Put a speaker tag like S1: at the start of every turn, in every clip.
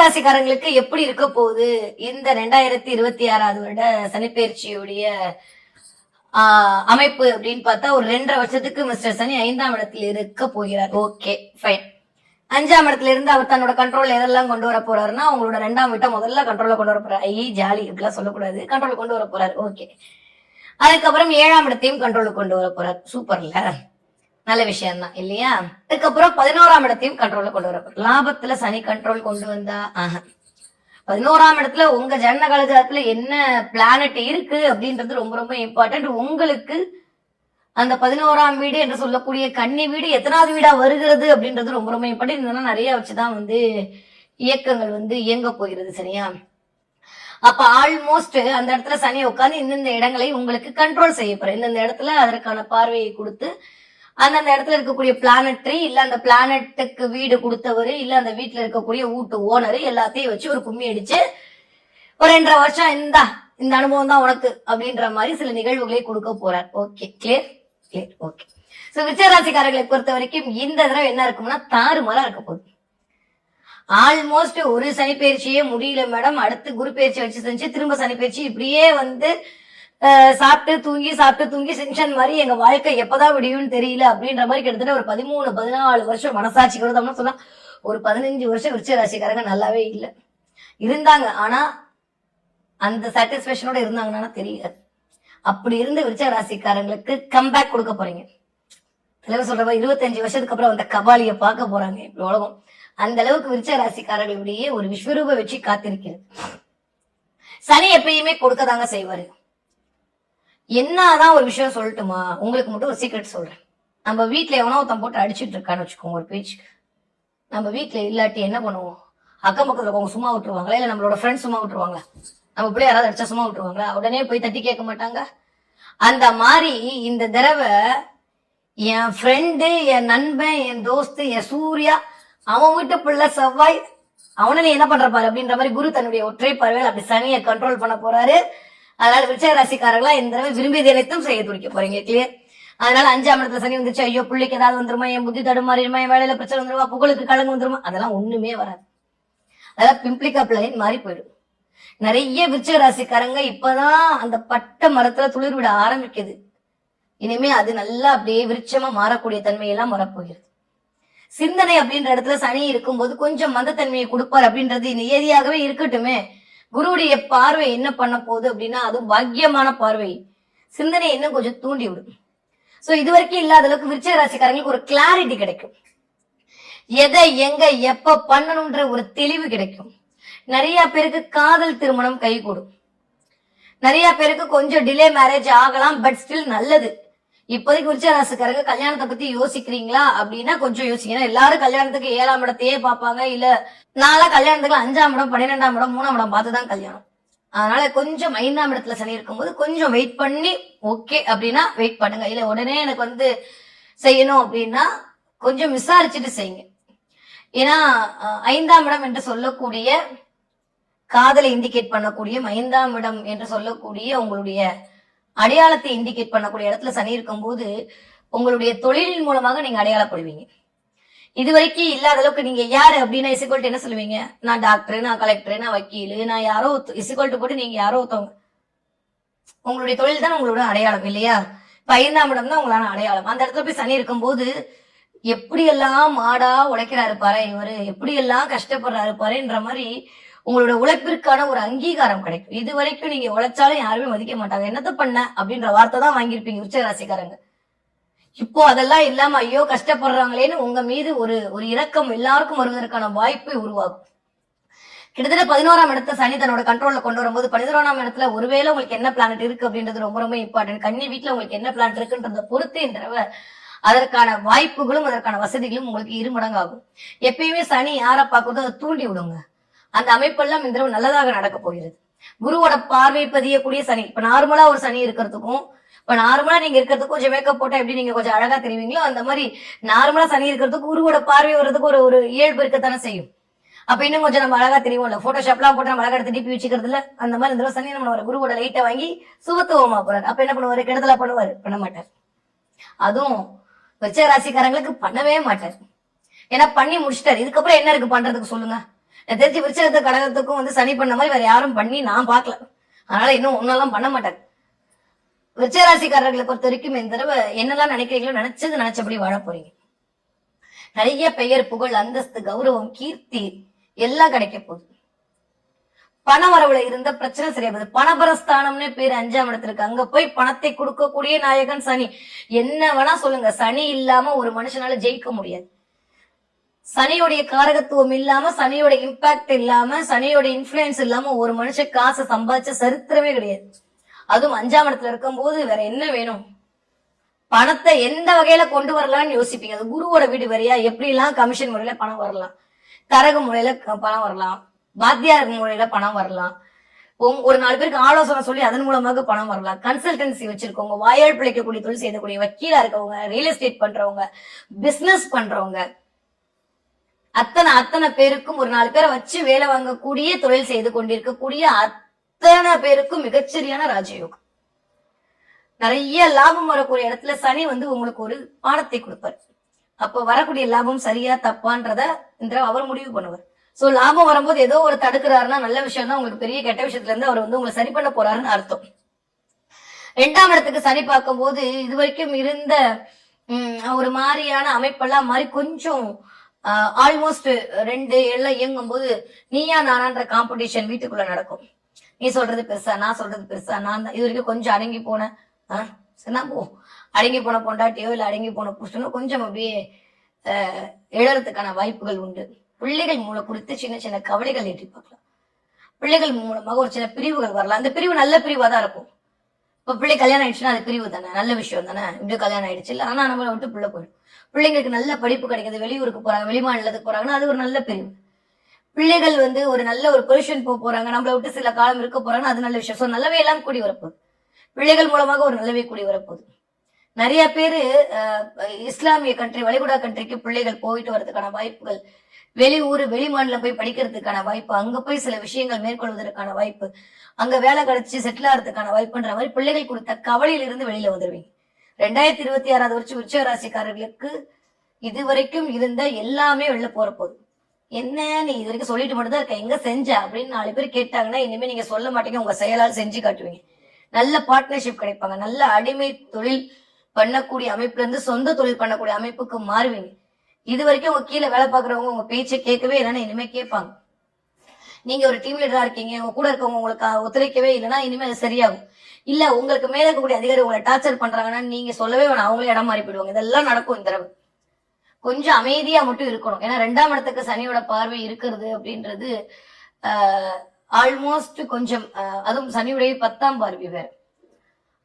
S1: ராசிக்காரங்களுக்கு எப்படி இருக்க போகுது இந்த 2026 வருட சனிப்பெயர்ச்சியுடைய அமைப்பு அப்படின்னு பார்த்தா ஒரு 2.5 வருஷத்துக்கு மிஸ்டர் சனி 5ஆம் இடத்தில் இருக்க போகிறார். Okay fine. 5ஆம் இடத்துல இருந்து அவர் தன்னோட கண்ட்ரோல் எதெல்லாம் கொண்டு வர போறாருன்னா அவங்களோட 2ஆம் வீட்டை முதல்ல கண்ட்ரோல்ல கொண்டு வர போறாரு. ஜாலி இப்படிலாம் சொல்லக்கூடாது. கண்ட்ரோல் கொண்டு வர போறாரு. ஓகே. அதுக்கப்புறம் 7ஆம் இடத்தையும் கண்ட்ரோலுக்கு கொண்டு வர போறாரு. சூப்பர்ல, நல்ல விஷயம் தான் இல்லையா? அதுக்கப்புறம் 11ஆம் இடத்தையும் கண்ட்ரோல்ல கொண்டு வர போறாரு. லாபத்துல சனி கண்ட்ரோல் கொண்டு வந்தா 11ஆம் இடத்துல உங்க ஜன்ன காலத்துல என்ன பிளானட் இருக்கு அப்படின்றது ரொம்ப ரொம்ப இம்பார்ட்டன்ட். உங்களுக்கு அந்த 11ஆம் வீடு என்று சொல்லக்கூடிய கன்னி வீடு எத்தனாவது வீடா வருகிறது அப்படின்றது ரொம்ப ரொம்ப இம்பார்ட்டன்ட். இதெல்லாம் நிறைய வச்சுதான் இயக்கங்கள் இயங்க போகிறது. சரியா? அப்ப ஆல்மோஸ்ட் அந்த இடத்துல சனி உட்காந்து இந்தந்த இடங்களை உங்களுக்கு கண்ட்ரோல் செய்ய போற. இந்தந்த இடத்துல அதற்கான பார்வையை கொடுத்து அந்தந்த இடத்துல இருக்கக்கூடிய பிளானட்ரி இல்ல அந்த பிளானட்டுக்கு வீடு கொடுத்தவரு இல்ல அந்த வீட்டுல இருக்கக்கூடிய வீட்டு ஓனரு எல்லாத்தையும் வச்சு ஒரு கும்மி அடிச்சு ஒரு 2.5 வருஷம் இந்த அனுபவம் தான் உனக்கு அப்படின்ற மாதிரி சில நிகழ்வுகளை கொடுக்க போறார். Okay, clear clear. Okay. So விருச்சிகராசிக்காரர்களை பொறுத்த வரைக்கும் இந்த தடவை என்ன இருக்கும்னா தாறுமாறா இருக்க போகுது. ஆல்மோஸ்ட் ஒரு சனிப்பெயர்ச்சியே முடியல மேடம், அடுத்து குரு பயிற்சி வச்சு செஞ்சு திரும்ப சனிப்பெயர்ச்சி இப்படியே சாப்பிட்டு தூங்கி சென்ஷன் மாதிரி எங்க வாழ்க்கை எப்பதான் விடியும்னு தெரியல அப்படின்ற மாதிரி கிட்டத்தட்ட ஒரு 13-14 வருஷம் மனசாட்சி கொடுத்தோம்னா சொன்னா ஒரு 15 வருஷம் விருச்சிக ராசிக்காரங்க நல்லாவே இல்லை இருந்தாங்க. ஆனா அந்த சாட்டிஸ்பேக்ஷனோட இருந்தாங்கன்னா தெரியல. அப்படி இருந்த விருச்சிக ராசிக்காரங்களுக்கு கம்பேக் கொடுக்க போறீங்க. தலைவர் சொல்ற 25 வருஷத்துக்கு அப்புறம் அந்த கபாலிய பார்க்க போறாங்க இப்படி உலகம். அந்த அளவுக்கு விருச்சிக ராசிக்காரர்களுடைய ஒரு விஸ்வரூப வெற்றி காத்திருக்கிறது. சனி எப்பயுமே கொடுக்கதாங்க செய்வாரு. என்னதான் ஒரு விஷயம் சொல்லட்டுமா, உங்களுக்கு மட்டும் ஒரு சீக்ரெட் சொல்றேன். நம்ம வீட்டுல எவனோ ஒருத்தன் போட்டு அடிச்சுட்டு இருக்கான்னு வச்சுக்கோங்க ஒரு பேச்சுக்கு. நம்ம வீட்டுல இல்லாட்டி என்ன பண்ணுவோம், அக்கம் பக்கத்துல இருக்கவங்க சும்மா விட்டுருவாங்களா இல்ல நம்மளோட ஃப்ரெண்ட்ஸ் சும்மா விட்டுருவாங்களா? நம்ம பிள்ளை யாராவது அடிச்சா சும்மா விட்டுருவாங்களா? உடனே போய் தட்டி கேட்க மாட்டாங்க. அந்த மாதிரி இந்த தடவை என் ஃப்ரெண்டு, என் நண்பன், என் தோஸ்து, என் சூர்யா, அவன் வீட்டு பிள்ளை செவ்வாய், அவனை நீ என்ன பண்ற பாரு அப்படின்ற மாதிரி குரு தன்னுடைய ஒற்றை பார்வையில் அப்படி சனியை கண்ட்ரோல் பண்ண போறாரு. அதனால விருச்சிக ராசிக்காரர்களா இந்த தடவை விரும்பியது அனைத்தும் செய்ய துடிக்க போறீங்க. கிளியர்? அதனால 5ஆம் இடத்துல சனி வந்துச்சு, ஐயோ பிள்ளைக்கு ஏதாவது வந்துருமா, என் புத்தி தடுமாறிடுமா, என் வேலையில பிரச்சனை வந்துருமா, புகழுக்கு கலங்கு வந்துருமா, அதெல்லாம் ஒண்ணுமே வராது. அதெல்லாம் பிம்பிளிகா பிளைன் மாறி போயிடும். நிறைய விருச்சிக ராசிக்காரங்க இப்பதான் அந்த பட்ட மரத்துல துளிர் விட ஆரம்பிக்குது. இனிமே அது நல்லா அப்படியே விருட்சமா மாறக்கூடிய தன்மையெல்லாம் வரப்போகிறது. சிந்தனை அப்படின்ற இடத்துல சனி இருக்கும்போது கொஞ்சம் மந்தத்தன்மையை கொடுப்பார் அப்படின்றது நியதியாகவே இருக்கட்டுமே. குருவுடைய பார்வை என்ன பண்ண போகுது அப்படின்னா அது பாக்கியமான பார்வை. சிந்தனை இன்னும் கொஞ்சம் தூண்டி விடும். சோ இது வரைக்கும் இல்லாத அளவுக்கு விருச்சிக ராசிக்காரங்களுக்கு ஒரு கிளாரிட்டி கிடைக்கும். எதை எங்க எப்ப பண்ணணும்ன்ற ஒரு தெளிவு கிடைக்கும். நிறைய பேருக்கு காதல் திருமணம் கைகூடும். நிறைய பேருக்கு கொஞ்சம் டிலே மேரேஜ் ஆகலாம், பட் ஸ்டில் நல்லது. இப்போதைக்கு விருச்சிக ராசிக்காரங்க கல்யாணத்தை பத்தி யோசிக்கிறீங்களா அப்படின்னா கொஞ்சம் யோசிக்கணும். எல்லாரும் கல்யாணத்துக்கு 7ஆம் இடத்தையே பார்ப்பாங்க. இல்ல நான்லாம் கல்யாணத்துக்கு 5ஆம் இடம், 12ஆம் இடம், 3ஆம் இடம் பார்த்துதான் கல்யாணம். அதனால கொஞ்சம் 5ஆம் இடத்துல சனி இருக்கும்போது கொஞ்சம் வெயிட் பண்ணி ஓகே அப்படின்னா வெயிட் பண்ணுங்க. இல்ல உடனே எனக்கு செய்யணும் அப்படின்னா கொஞ்சம் விசாரிச்சுட்டு செய்யுங்க. ஏன்னா 5ஆம் இடம் என்று சொல்லக்கூடிய காதலை இண்டிகேட் பண்ணக்கூடிய 5ஆம் இடம் என்று சொல்லக்கூடிய உங்களுடைய அடையாளத்தை இண்டிகேட் பண்ணக்கூடிய இடத்துல சனி இருக்கும்போது உங்களுடைய தொழிலின் மூலமாக நீங்க அடையாளப்படுவீங்க. இது வரைக்கும் இல்லாத அளவுக்கு நீங்க யாரு அப்படின்னா இசிகோல்ட்டு என்ன சொல்லுவீங்க, நான் டாக்டர், நான் கலெக்டர், நான் வக்கீல், நான் யாரோ இசிகோல்ட்டு போட்டு நீங்க யாரோ ஒருத்தவங்க. உங்களுடைய தொழில் தான் உங்களோட அடையாளம் இல்லையா? 5ஆம் இடம் தான் உங்களான அடையாளம். அந்த இடத்துல போய் சனி இருக்கும்போது எப்படியெல்லாம் மாடா உழைக்கிறாரு பாரு இவரு, எப்படியெல்லாம் கஷ்டப்படுறாரு பாருன்ற மாதிரி உங்களோட உழைப்பிற்கான ஒரு அங்கீகாரம் கிடைக்கும். இது வரைக்கும் நீங்க உழைச்சாலும் யாருமே மதிக்க மாட்டாங்க. என்னத்த பண்ண அப்படின்ற வார்த்தை தான் வாங்கியிருப்பீங்க விருச்சிக ராசிக்காரங்க. இப்போ அதெல்லாம் இல்லாம ஐயோ கஷ்டப்படுறாங்களேன்னு உங்க மீது ஒரு இரக்கம் எல்லாருக்கும் வருவதற்கான வாய்ப்பை உருவாகும். கிட்டத்தட்ட 11ஆம் இடத்த சனி தன்னோட கண்ட்ரோல்ல கொண்டு வரும்போது 11ஆம் இடத்துல ஒருவேளை உங்களுக்கு என்ன பிளானட் இருக்கு அப்படின்றது ரொம்ப ரொம்ப இம்பார்ட்டன்ட். கன்னி வீட்டுல உங்களுக்கு என்ன பிளானட் இருக்குன்றத பொறுத்து இந்த தடவை அதற்கான வாய்ப்புகளும் அதற்கான வசதிகளும் உங்களுக்கு 2 மடங்கு ஆகும். எப்பயுமே சனி யாரை பார்க்கறதோ அதை தூண்டி விடுங்க. அந்த அமைப்பெல்லாம் இந்த தடவை நல்லதாக நடக்க போகிறது. குருவோட பார்வை பதியக்கூடிய சனி. இப்ப நார்மலா ஒரு சனி இருக்கிறதுக்கும் இப்ப நார்மலா நீங்க இருக்கிறதுக்கும் கொஞ்சம் மேக்கப் போட்டா எப்படி நீங்க கொஞ்சம் அழகா தெரிவிங்களோ அந்த மாதிரி நார்மலா சனி இருக்கிறதுக்கு குருவோட பார்வை வர்றதுக்கு ஒரு இயல்பு இருக்கத்தானே செய்யும். அப்ப இன்னும் கொஞ்சம் நம்ம அழகா தெரியும்ல. போட்டோஷாப்லாம் போட்டு நம்ம அழகா எடுத்து டிபி வச்சுக்கிறது இல்ல. அந்த மாதிரி இந்த சனி நம்ம குருவோட லைட்டை வாங்கி சுபத்துவமா போறாரு. அப்ப என்ன பண்ணுவாரு, கெடுதலா பண்ணுவாரு? பண்ண மாட்டார். அதுவும் விருச்சிக ராசிக்காரங்களுக்கு பண்ணவே மாட்டார். ஏன்னா பண்ணி முடிச்சிட்டாரு. இதுக்கப்புறம் என்ன இருக்கு பண்றதுக்கு சொல்லுங்க. எனக்கு தெரிஞ்சு விருச்சகத்தை கடகத்துக்கும் வந்து சனி பண்ண மாதிரி வேற யாரும் பண்ணி நான் பார்க்கல. அதனால இன்னும் ஒன்னெல்லாம் பண்ண மாட்டாங்க. விருச்சராசிக்காரர்களை பொறுத்த வரைக்கும் இந்த தடவை என்னெல்லாம் நினைக்கிறீங்களோ நினைச்சபடி வாழ போறீங்க. நிறைய பெயர், புகழ், அந்தஸ்து, கௌரவம், கீர்த்தி எல்லாம் கிடைக்க போகுது. பண வரவுல இருந்த பிரச்சனை சரியாகுது. பணபரஸ்தானம்னு பேரு 5ஆம் இடத்துல இருக்கு. அங்க போய் பணத்தை கொடுக்கக்கூடிய நாயகன் சனி. என்ன வேணா சொல்லுங்க, சனி இல்லாம ஒரு மனுஷனால ஜெயிக்க முடியாது. சனியோடைய காரகத்துவம் இல்லாம, சனியோட இம்பாக்ட் இல்லாம, சனியோட இன்ஃபுளுன்ஸ் இல்லாம ஒரு மனுஷன் காசை சம்பாதிச்ச சரித்திரமே கிடையாது. அதுவும் 5ஆம் இடத்துல இருக்கும் போது வேற என்ன வேணும்? பணத்தை எந்த வகையில கொண்டு வரலாம்னு யோசிப்பீங்க. அது குருவோட வீடு வரையா, எப்படி எல்லாம் கமிஷன் முறையில பணம் வரலாம், தரகு முறையில பணம் வரலாம், வாத்தியார் முறையில பணம் வரலாம், ஒரு 4 பேருக்கு ஆலோசனை சொல்லி அதன் மூலமாக பணம் வரலாம். கன்சல்டன்சி வச்சிருக்கவங்க, வாயால் பிழைக்கக்கூடிய தொழில் செய்யக்கூடிய வக்கீலா இருக்கவங்க, ரியல் எஸ்டேட் பண்றவங்க, பிசினஸ் பண்றவங்க, அத்தனை பேருக்கும் ஒரு 4 பேரை வச்சு வேலை வாங்கக்கூடிய தொழில் செய்து கொண்டிருக்கக்கூடிய அத்தனை பேருக்கும் மிகச்சரியான ராஜயோகம். நிறைய லாபம் வரக்கூடிய இடத்துல சனி வந்து உங்களுக்கு ஒரு பாடத்தை கொடுப்பாரு. அப்ப வரக்கூடிய லாபம் சரியா தப்பான்றத அவர் முடிவு பண்ணுவார். சோ லாபம் வரும்போது ஏதோ ஒரு தடுக்கிறாருன்னா நல்ல விஷயம் தான், உங்களுக்கு பெரிய கெட்ட விஷயத்துல இருந்து அவர் வந்து உங்களை சரி பண்ண போறாருன்னு அர்த்தம். 2ஆம் இடத்துக்கு சனி பார்க்கும் போது இது வரைக்கும் இருந்த ஒரு மாதிரியான அமைப்பெல்லாம் மாறி கொஞ்சம் ஆல்மோஸ்ட் 2 எல்லாம் இயங்கும் போது நீயா நானான்ற காம்படிஷன் வீட்டுக்குள்ள நடக்கும். நீ சொல்றது பெருசா, நான் சொல்றது பெருசா, நான் இது வரைக்கும் கொஞ்சம் அடங்கி போனேன் அடங்கி போன பொண்டாட்டியோ இல்ல அடங்கி போன புருஷனோ கொஞ்சம் அப்படியே எழறதுக்கான வாய்ப்புகள் உண்டு. பிள்ளைகள் மூலம் குறித்து சின்ன சின்ன கவலைகள் ஏற்றி பார்க்கலாம். பிள்ளைகள் மூலமாக ஒரு சின்ன பிரிவுகள் வரலாம். அந்த பிரிவு நல்ல பிரிவா தான் இருக்கும். இப்ப பிள்ளை கல்யாணம் ஆயிடுச்சுன்னா அது பிரிவு தானே, நல்ல விஷயம் தானே. இப்படி கல்யாணம் ஆயிடுச்சு இல்ல, ஆனா நம்மளை விட்டு பிள்ளை போயிடும். பிள்ளைங்களுக்கு நல்ல படிப்பு கிடைக்குது, வெளியூருக்கு போறாங்க, வெளிமாநிலத்துக்கு போறாங்கன்னா அது ஒரு நல்ல பிரிவு. பிள்ளைகள் வந்து ஒரு நல்ல ஒரு பொசிஷன் போறாங்க, நம்மளை விட்டு சில காலம் இருக்க போறாங்கன்னா அது நல்ல விஷயம். நல்லவே எல்லாம் கூடி வரப்போகுது. பிள்ளைகள் மூலமாக ஒரு நல்லவே கூடி வரப்போகுது. நிறைய பேரு இஸ்லாமிய கண்ட்ரி, வளைகுடா கண்ட்ரிக்கு பிள்ளைகள் போயிட்டு வர்றதுக்கான வாய்ப்புகள், வெளியூர் வெளி மாநிலம் போய் படிக்கிறதுக்கான வாய்ப்பு, அங்க போய் சில விஷயங்கள் மேற்கொள்வதற்கான வாய்ப்பு, அங்க வேலை கிடைச்சி செட்டில் ஆகிறதுக்கான வாய்ப்புன்ற மாதிரி பிள்ளைகள் கொடுத்த கவலையிலிருந்து வெளியில வந்துருவீங்க. 2026 வருஷம் விருச்சிக ராசிக்காரர்களுக்கு இதுவரைக்கும் இருந்த எல்லாமே வெளில போற போகுது. என்ன நீ இது வரைக்கும் சொல்லிட்டு மட்டும்தான் இருக்க, எங்க செஞ்ச அப்படின்னு 4 பேர் கேட்டாங்கன்னா இனிமே நீங்க சொல்ல மாட்டீங்க, உங்க செயலால் செஞ்சு காட்டுவீங்க. நல்ல பார்ட்னர்ஷிப் கிடைப்பாங்க. நல்ல அடிமை தொழில் பண்ணக்கூடிய அமைப்புல இருந்து சொந்த தொழில் பண்ணக்கூடிய அமைப்புக்கு மாறுவீங்க. இது வரைக்கும் உங்க கீழே வேலை பாக்குறவங்க உங்க பேச்சை கேட்கவே இல்லைன்னா இனிமே கேட்பாங்க. நீங்க ஒரு டீம் லீடரா இருக்கீங்க, உங்க கூட இருக்கவங்க உங்களுக்கு ஒத்துழைக்கவே இல்லைன்னா இனிமே அது சரியாகும். இல்ல உங்களுக்கு மேல இருக்கக்கூடிய அதிகாரி உங்களை டார்ச்சர் பண்றாங்கன்னா நீங்க சொல்லவே வேணாம், அவங்களே இடம் மாறி போயிடுவாங்க. இதெல்லாம் நடக்கும் இந்த தடவை. கொஞ்சம் அமைதியா மட்டும் இருக்கணும். ஏன்னா 2ஆம் இடத்துக்கு சனியோட பார்வை இருக்கிறது அப்படின்றது ஆல்மோஸ்ட் கொஞ்சம், அதுவும் சனியுடைய 10ஆம் பார்வை வேற.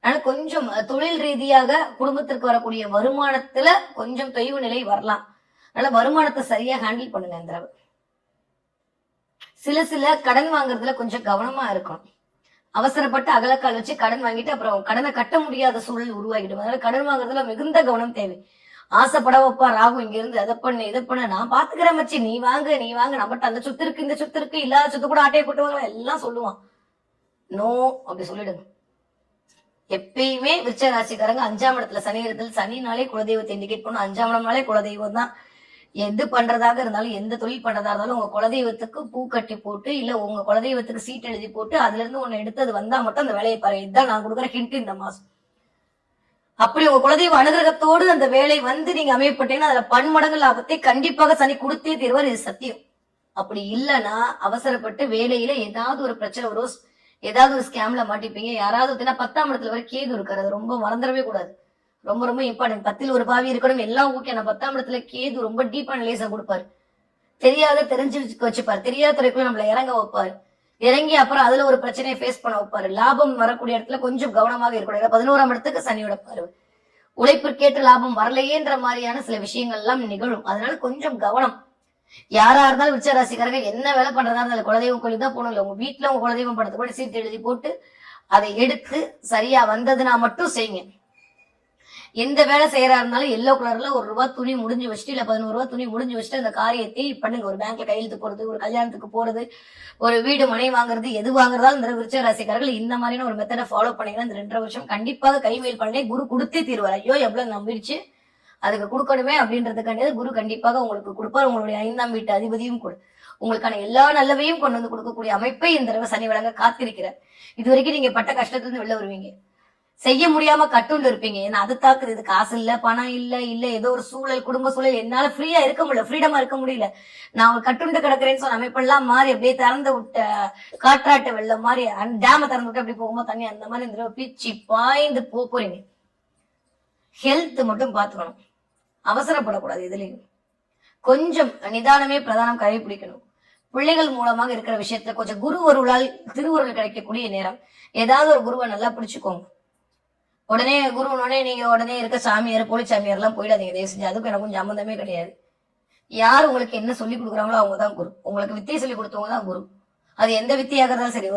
S1: ஆனா கொஞ்சம் தொழில் ரீதியாக குடும்பத்திற்கு வரக்கூடிய வருமானத்துல கொஞ்சம் தொய்வு நிலை வரலாம். அதனால வருமானத்தை சரியா ஹேண்டில் பண்ணுங்க இந்த தடவை. சில கடன் வாங்குறதுல கொஞ்சம் கவனமா இருக்கணும். அவசரப்பட்டு அகலக்கால் வச்சு கடன் வாங்கிட்டு அப்புறம் கடனை கட்ட முடியாத சூழல் உருவாகிடும். அதனால கடன் வாங்குறதுல மிகுந்த கவனம் தேவை. ஆசைப்பட வைப்பா ராகு, இங்க இருந்து அதை பண்ணு இதை பண்ணு, நான் பாத்துக்கிறேன் மச்சி, நீ வாங்க நம்மகிட்ட அந்த சொத்து இருக்கு இந்த சொத்து இருக்கு, இல்லாத சொத்து கூட ஆட்டையை போட்டுவாங்க எல்லாம் சொல்லுவான். நோ அப்படி சொல்லிடுங்க. எப்பயுமே விருச்சிக ராசிக்காரங்க 5ஆம் இடத்துல சனி இடத்துல, சனினாலே குலதெய்வத்தை இண்டிகேட் பண்ணும். 5ஆம் இடம்னாலே குலதெய்வம் தான். எது பண்றதாக இருந்தாலும், எந்த தொழில் பண்றதா இருந்தாலும் உங்க குலதெய்வத்துக்கு பூ கட்டி போட்டு இல்ல உங்க குலதெய்வத்துக்கு சீட் எழுதி போட்டு அதுல இருந்து ஒண்ணு எடுத்து அது வந்தா மட்டும் அந்த வேலையை பாருங்க. இதுதான் நான் கொடுக்குற ஹிண்ட் இந்த மாசம். அப்படி உங்க குலதெய்வ அனுகிரகத்தோடு அந்த வேலை வந்து நீங்க அமையப்பட்டீங்கன்னா அதுல பன்மடங்கு லாபத்தை கண்டிப்பாக சனி கொடுத்தே தீர்வார். இது சத்தியம். அப்படி இல்லைன்னா அவசரப்பட்டு வேலையில ஏதாவது ஒரு பிரச்சனை வரும், ஏதாவது ஒரு ஸ்கேம்ல மாட்டிப்பீங்க. யாராவது 10ஆம் இடத்துல வரை கேது இருக்காரு, அது ரொம்ப மறந்துடவே கூடாது. ரொம்ப ரொம்ப இம்பார்ட்டன்ட். 10ல் ஒரு பாவி இருக்கணும் எல்லாம் ஓகே. ஆனா 10ஆம் இடத்துல கேது ரொம்ப டீப்பான லேசா கொடுப்பாரு. தெரிஞ்சு வச்சுப்பாரு. தெரியாத துறைக்குள்ள நம்மள இறங்க வைப்பாரு. இறங்கி அப்புறம் அதுல ஒரு பிரச்சனையை ஃபேஸ் பண்ண வைப்பாரு. லாபம் வரக்கூடிய இடத்துல கொஞ்சம் கவனமாக இருக்கணும். 11ஆம் இடத்துக்கு சனியோட பார்வை. உழைப்பிற்கேற்ற லாபம் வரலையேன்ற மாதிரியான சில விஷயங்கள் எல்லாம் நிகழும். அதனால கொஞ்சம் கவனம். யாரா இருந்தாலும் விருச்சிக ராசிக்காரங்க என்ன வேலை பண்றதா இருந்தாலும் குலதெய்வம் கோயில் தான் போகணும். இல்ல உங்க வீட்டுல உங்க குலதெய்வம் படத்தை கூட சீட்டு எழுதி போட்டு அதை எடுத்து சரியா வந்ததுன்னா மட்டும் செய்யுங்க. எந்த வேலை செய்யறா இருந்தாலும் எல்லோ கலர்ல ₹1 துணி முடிஞ்சு வச்சுட்டு இல்ல ₹11 துணி முடிஞ்சு வச்சுட்டு அந்த காரியத்தை பண்ணுங்க. ஒரு பேங்க்ல கையெழுத்து போறது, ஒரு கல்யாணத்துக்கு போறது, ஒரு வீடு மனை வாங்குறது, எது வாங்குறதாலும் இந்த விருச்சிக ராசிக்காரர்கள் இந்த மாதிரியான ஒரு மெத்தடை ஃபாலோ பண்ணீங்கன்னா இந்த 2.5 வருஷம் கண்டிப்பாக கைமேல் பண்ணே குரு கொடுத்தே தீர்வார். ஐயோ எவ்வளவு நம்பிடுச்சு, அதுக்கு கொடுக்கணுமே அப்படின்றதுக்காண்டியது குரு கண்டிப்பாக உங்களுக்கு கொடுப்பார். உங்களுடைய 5ஆம் வீட்டு அதிபதியும் கூட உங்களுக்கான எல்லா நல்லவையும் கொண்டு வந்து கொடுக்கக்கூடிய அமைப்பை இந்த தடவை சனி வழங்க காத்திருக்கிறார். இது வரைக்கும் நீங்க பட்ட கஷ்டத்துல இருந்து வெளில வருவீங்க. செய்ய முடியாம கட்டுண்டு இருப்பீங்க. ஏன்னா அது தாக்குது. இது காசு இல்ல, பணம் இல்ல ஏதோ ஒரு சூழல், குடும்ப சூழல், என்னால ஃப்ரீயா இருக்க முடியல, ஃப்ரீடமா இருக்க முடியல, நான் ஒரு கட்டுண்டு கிடக்குறேன்னு சொன்ன அமைப்பெல்லாம் மாறி அப்படியே திறந்து விட்ட காற்றாட்ட வெள்ளம் மாதிரி டேம திறந்து விட்டு அப்படி போகும்போது தண்ணி அந்த மாதிரி இந்த பீச்சி பாய்ந்து போறீங்க. ஹெல்த் மட்டும் பாத்துக்கணும். அவசரப்படக்கூடாது. எதுலையும் கொஞ்சம் நிதானமே பிரதானம் கடைபிடிக்கணும். பிள்ளைகள் மூலமாக இருக்கிற விஷயத்துல கொஞ்சம் குரு அருளால் திருவுருள் கிடைக்கக்கூடிய நேரம். ஏதாவது ஒரு குருவை நல்லா பிடிச்சுக்கோங்க. உடனே குருவனோடனே நீங்க உடனே இருக்க சாமியார் போலி சாமியார் எல்லாம் போயிடாதீங்க. தயவு செஞ்சு அதுக்கு எனக்கு கொஞ்சம் சம்மந்தமே கிடையாது. யார் உங்களுக்கு என்ன சொல்லி கொடுக்குறாங்களோ அவங்க தான் குரு. உங்களுக்கு வித்தியை சொல்லி கொடுத்தவங்க தான் குரு. அது எந்த வித்தியாக இருந்தாலும் சரி.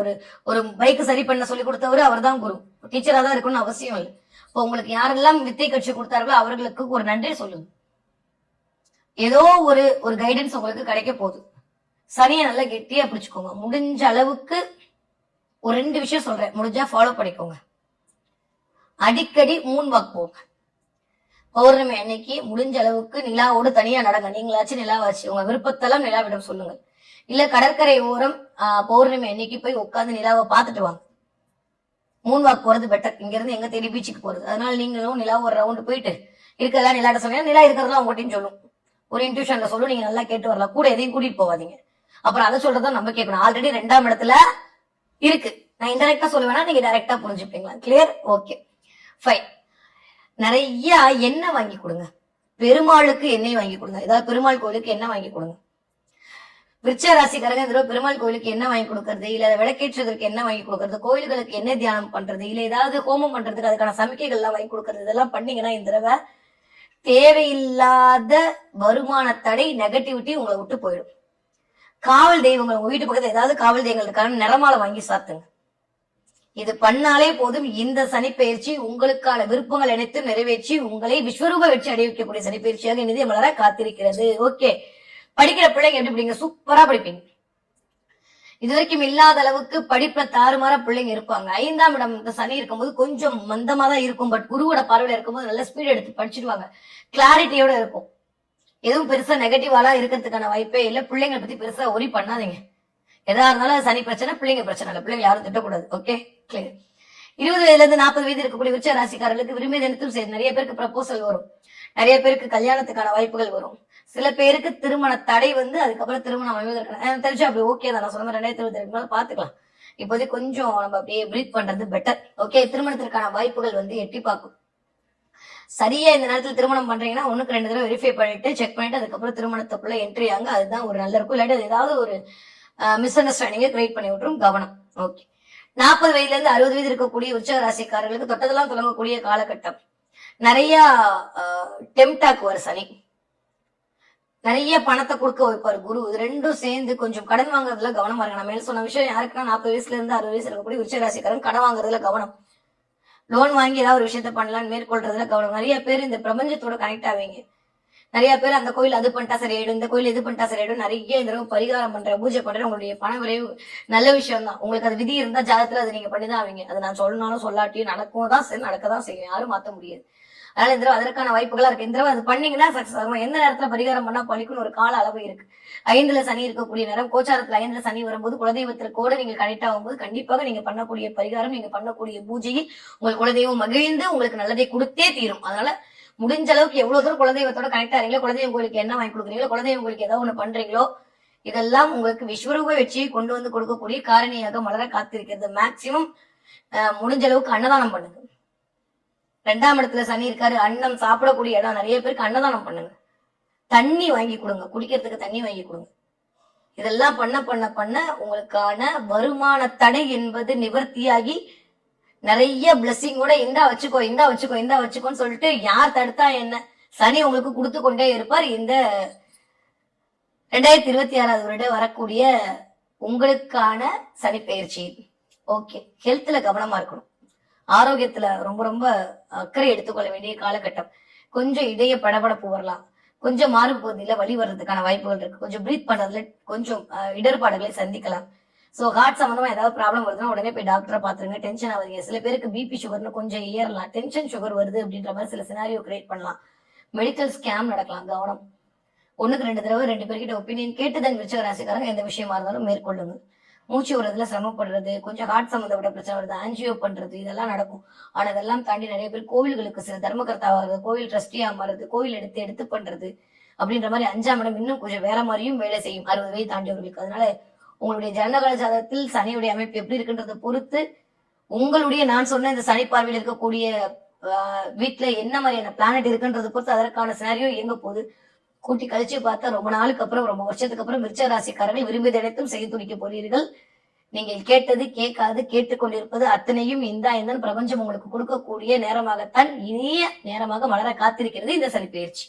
S1: ஒரு பைக் சரி பண்ண சொல்லி கொடுத்தவரு அவர் தான் குரு. டீச்சரா தான் இருக்கணும்னு அவசியம் இல்லை. இப்போ உங்களுக்கு யாரெல்லாம் வித்தை கட்சி கொடுத்தார்களோ அவர்களுக்கு ஒரு நன்றி சொல்லுங்க. ஏதோ ஒரு கைடன்ஸ் உங்களுக்கு கிடைக்க போகுது. சனியை நல்லா கெட்டியா பிடிச்சுக்கோங்க. முடிஞ்ச அளவுக்கு ஒரு 2 விஷயம் சொல்றேன், முடிஞ்சா ஃபாலோ பண்ணிக்கோங்க. அடிக்கடி மூன் வாக் போங்க. பௌர்ணமி அன்னைக்கு முடிஞ்ச அளவுக்கு நிலாவோடு தனியா நடங்க. நீங்களாச்சும் நிலாவாச்சு உங்க விருப்பத்தெல்லாம் நிலாவிடம் சொல்லுங்க. இல்ல கடற்கரை ஓரம் பௌர்ணமி அன்னைக்கு போய் உட்காந்து நிலாவை பார்த்துட்டு வாங்க. மூன் வாக் போறது பெட்டர். இங்க இருந்து எங்க தேடி பீச்சுக்கு போறது. அதனால நீங்களும் நிலா ஒரு ரவுண்டு போயிட்டு இருக்கிறதெல்லாம் நிலாட்ட சொன்னீங்கன்னா நிலா இருக்கிறதெல்லாம் உங்கள்கிட்டையும் சொல்லும். ஒரு இன்ட்யூஷன்ல சொல்லும். நீங்க நல்லா கேட்டு வரலாம். கூட எதையும் கூட்டிட்டு போவாதீங்க. அப்புறம் அதை சொல்றதான் நம்ம கேட்கணும். ஆல்ரெடி 2ஆம் இடத்துல இருக்கு. நான் இன்டெரக்டா சொல்லுவேன்னா நீங்க டைரக்டா புரிஞ்சுப்பீங்களா? கிளியர்? Okay fine. நிறைய எண்ணெய் வாங்கி கொடுங்க. பெருமாளுக்கு எண்ணெய் வாங்கி கொடுங்க. ஏதாவது பெருமாள் கோயிலுக்கு எண்ணெய் வாங்கி கொடுங்க. விருச்ச ராசிக்காரங்க இந்த பெருமாள் கோயிலுக்கு என்ன வாங்கி கொடுக்கறது, இல்ல விளக்கேற்றதற்கு என்ன வாங்கி கொடுக்கறது, கோயில்களுக்கு என்ன தியானம் பண்றது, இல்ல ஏதாவது ஹோமம் பண்றதுக்கு அதுக்கான சமிக்கைகள் எல்லாம் வாங்கி கொடுக்கறது, இதெல்லாம் பண்ணீங்கன்னா இந்த தடவை தேவையில்லாத வருமான தடை, நெகட்டிவிட்டி உங்களை விட்டு போயிடும். காவல் தெய்வங்கள் உங்க வீட்டு பக்கத்துல ஏதாவது காவல் தெய்வங்கள் இருக்கான நிறமாலை வாங்கி சாத்துங்க. இது பண்ணாலே போதும். இந்த சனிப்பெயர்ச்சி உங்களுக்கான விருப்பங்கள் அனைத்தும் நிறைவேற்றி உங்களை விஸ்வரூப வெற்றி அடைவிக்கக்கூடிய சனிப்பெயர்ச்சியாக நிதி மலர காத்திருக்கிறது. ஓகே, படிக்கிற பிள்ளைங்க எப்படி படிப்பீங்க? சூப்பரா படிப்பீங்க. இது வரைக்கும் இல்லாத அளவுக்கு படிப்புல தாறுமாறா பிள்ளைங்க இருப்பாங்க. 5ஆம் இடம் சனி இருக்கும்போது கொஞ்சம் மந்தமா தான் இருக்கும். பட் குருவோட பார்வையில இருக்கும்போது நல்ல ஸ்பீட் எடுத்து படிச்சிடுவாங்க. கிளாரிட்டியோட இருக்கும். எதுவும் பெருசா நெகட்டிவாலாம் இருக்கிறதுக்கான வாய்ப்பே இல்லை. பிள்ளைங்களை பத்தி பெருசா ஒரி பண்ணாதீங்க. எதா இருந்தாலும் சனி பிரச்சனை, பிள்ளைங்க பிரச்சனை இல்லை. பிள்ளைங்க யாரும் திட்டக்கூடாது. Okay clear. 20 வயதுல இருந்து 40 வயது இருக்கக்கூடிய விருச்ச ராசிக்காரர்களுக்கு விரும்பிய தினத்தும் சரி. நிறைய பேருக்கு ப்ரப்போசல் வரும். நிறைய பேருக்கு கல்யாணத்துக்கான வாய்ப்புகள் வரும். சில பேருக்கு திருமண தடை அதுக்கப்புறம் திருமணம் அமைவதற்கான தெரிஞ்சு அப்படி ஓகே தான். நான் சொன்ன மாதிரி 2022 பாத்துக்கலாம். இப்போதைக்கு கொஞ்சம் நம்ம அப்படியே பிரீத் பண்றது பெட்டர். ஓகே, திருமணத்திற்கான வாய்ப்புகள் எட்டி பார்க்கும். சரியா இந்த நேரத்தில் திருமணம் பண்றீங்கன்னா 1க்கு 2 தடவை வெரிஃபை பண்ணிட்டு செக் பண்ணிட்டு அதுக்கப்புறம் திருமணத்துக்குள்ள என்ட்ரி ஆங்க. அதுதான் ஒரு நல்ல இருக்கும். இல்லாட்டி ஏதாவது ஒரு மிஸ் அண்டர்ஸ்டாண்டிங்கை கிரியேட் பண்ணி விட்டுரும். கவனம். ஓகே, 40 வயதுல இருந்து 60 வயது இருக்கக்கூடிய உற்சாக ராசிக்காரர்களுக்கு தொட்டதெல்லாம் தொடங்கக்கூடிய காலகட்டம். நிறைய டெம்டாக் வர சனி, நிறைய பணத்தை கொடுக்க வைப்பாரு குரு. இது ரெண்டும் சேர்ந்து கொஞ்சம் கடன் வாங்குறதுல கவனமா இருக்கு. நான் மேல் சொன்ன விஷயம் யாருக்குன்னா 40 வயசுல இருந்து 60 வயசுல இருக்கக்கூடிய உச்ச ராசிக்காரன் கடன் வாங்குறதுல கவனம். லோன் வாங்கி ஏதாவது ஒரு விஷயத்த பண்ணலாம்னு மேற்கொள்றதுல கவனம். நிறைய பேர் இந்த பிரபஞ்சத்தோட கனெக்ட் ஆவீங்க. நிறைய பேர் அந்த கோயில் அது பண்ணிட்டா சரியாயிடும், இந்த கோயில் இது பண்ணிட்டா சரியாயிடும், நிறைய இந்த பரிகாரம் பண்ற பூஜை பண்ற உங்களுடைய பண விரைவு நல்ல விஷயம் தான். உங்களுக்கு அது விதி இருந்தா ஜாதத்துல அது நீங்க பண்ணிதான் ஆவீங்க. அது நான் சொல்லனாலும் சொல்லாட்டியும் நடக்கும் தான் சரி, நடக்கதான் செய்யும். யாரும் மாத்த முடியாது. அதனால இந்த தடவை அதற்கான வாய்ப்புகளா இருக்கு. இந்த தடவை அது பண்ணீங்கன்னா சக்சஸ் ஆகும். எந்த நேரத்துல பரிகாரம் பண்ணா பழிக்குன்னு ஒரு கால அளவு இருக்கு. 5ல சனி இருக்கக்கூடிய நேரம், கோச்சாரத்துல 5ல சனி வரும்போது குலதெய்வத்திற்கோட நீங்க கனெக்ட் ஆகும்போது கண்டிப்பாக நீங்க பண்ணக்கூடிய பரிகாரம், நீங்க பண்ணக்கூடிய பூஜையில் உங்கள் குலதெய்வம் மகிழ்ந்து உங்களுக்கு நல்லதை கொடுத்தே தீரும். அதனால முடிஞ்ச அளவுக்கு எவ்வளவு தூரம் குலதெய்வத்தோட கனெக்ட் ஆறீங்களோ, குலதெய்வம் கோயிலுக்கு என்ன வாங்கி கொடுக்குறீங்களோ, குலதெய்வம் கோயிலுக்கு ஏதாவது ஒண்ணு பண்றீங்களோ, இதெல்லாம் உங்களுக்கு விஸ்வரூப வெற்றியை கொண்டு வந்து கொடுக்கக்கூடிய காரணியாக மலர காத்திருக்கிறது. மேக்சிமம் முடிஞ்ச அளவுக்கு அன்னதானம் பண்ணுங்க. 2ஆம் இடத்துல சனி இருக்காரு. அன்னம் சாப்பிடக்கூடிய இடம். நிறைய பேருக்கு அன்னதானம் பண்ணுங்க. தண்ணி வாங்கி கொடுங்க. குடிக்கிறதுக்கு தண்ணி வாங்கி கொடுங்க. இதெல்லாம் பண்ண பண்ண பண்ண உங்களுக்கான வருமான தடை என்பது நிவர்த்தியாகி நிறைய பிளஸிங்கோட இந்தா வச்சுக்கோ இந்தா வச்சுக்கோ இந்தா வச்சுக்கோன்னு சொல்லிட்டு யார் தடுத்தா என்ன, சனி உங்களுக்கு கொடுத்து கொண்டே இருப்பார். இந்த 2026 வருடம் வரக்கூடிய உங்களுக்கான சனி பயிற்சி. ஓகே, ஹெல்த்ல கவனமா இருக்கணும். ஆரோக்கியத்துல ரொம்ப ரொம்ப அக்கறை எடுத்துக்கொள்ள வேண்டிய காலகட்டம். கொஞ்சம் இதய படபடப்பு வரலாம். கொஞ்சம் மார்பு பகுதியில வலி வர்றதுக்கான வாய்ப்புகள் இருக்கு. கொஞ்சம் பிரீத் பண்றதுல கொஞ்சம் இடர்பாடுகளை சந்திக்கலாம். சோ ஹார்ட் சம்பந்தமா ஏதாவது ப்ராப்ளம் வருதுன்னா உடனே போய் டாக்டரை பாத்துருங்க. டென்ஷன் ஆகுதுங்க. சில பேருக்கு பிபி சுகர்னு கொஞ்சம் ஏறலாம். டென்ஷன் சுகர் வருது அப்படின்ற மாதிரி சில சினாரியோ கிரியேட் பண்ணலாம். மெடிக்கல் ஸ்கேம் நடக்கலாம். கவனம். 1க்கு 2 தடவை 2 பேர்கிட்ட ஒப்பீனியன் கேட்டு தான் விருச்சிக ராசிக்காரங்க எந்த விஷயமா இருந்தாலும் மேற்கொள்ளுங்க. மூச்சு விடுறதுல சிரமப்படுறது, கொஞ்சம் ஹார்ட் சம்மந்தப்பட்ட பிரச்சனை வருது, ஆன்ஜியோ பண்றது இதெல்லாம் நடக்கும். ஆனா இதெல்லாம் தாண்டி நிறைய பேர் கோவில்களுக்கு சில தர்மகர்த்தா ஆகுறது, கோவில் ட்ரஸ்டியா மாறுறது, கோவில் எடுத்து எடுத்து பண்றது அப்படின்ற மாதிரி 5ஆம் இடம் இன்னும் கொஞ்சம் வேற மாதிரியும் வேலை செய்யும் 60 வயது தாண்டியவர்களுக்கு. அதனால உங்களுடைய ஜனனகால ஜாதகத்தில் சனியுடைய அமைப்பு எப்படி இருக்குன்றதை பொறுத்து உங்களுடைய நான் சொன்ன இந்த சனி பார்வையில் இருக்கக்கூடிய வீட்டுல என்ன மாதிரியான பிளானட் இருக்குன்றதை பொறுத்து அதற்கான சினாரியோ எங்க போகுது கூட்டி கழிச்சு பார்த்தா ரொம்ப நாளுக்கு அப்புறம் ரொம்ப வருஷத்துக்கு அப்புறம் விருச்சிக ராசிக்காரர்கள் விரும்பியது அனைத்தும் செய்து துடிக்க போறீர்கள். நீங்கள் கேட்டது கேட்காது கேட்டுக்கொண்டிருப்பது அத்தனையும் இந்த பிரபஞ்சம் உங்களுக்கு கொடுக்கக்கூடிய நேரமாகத்தான் இனிய நேரமாக மலர காத்திருக்கிறது இந்த சனி பயிற்சி.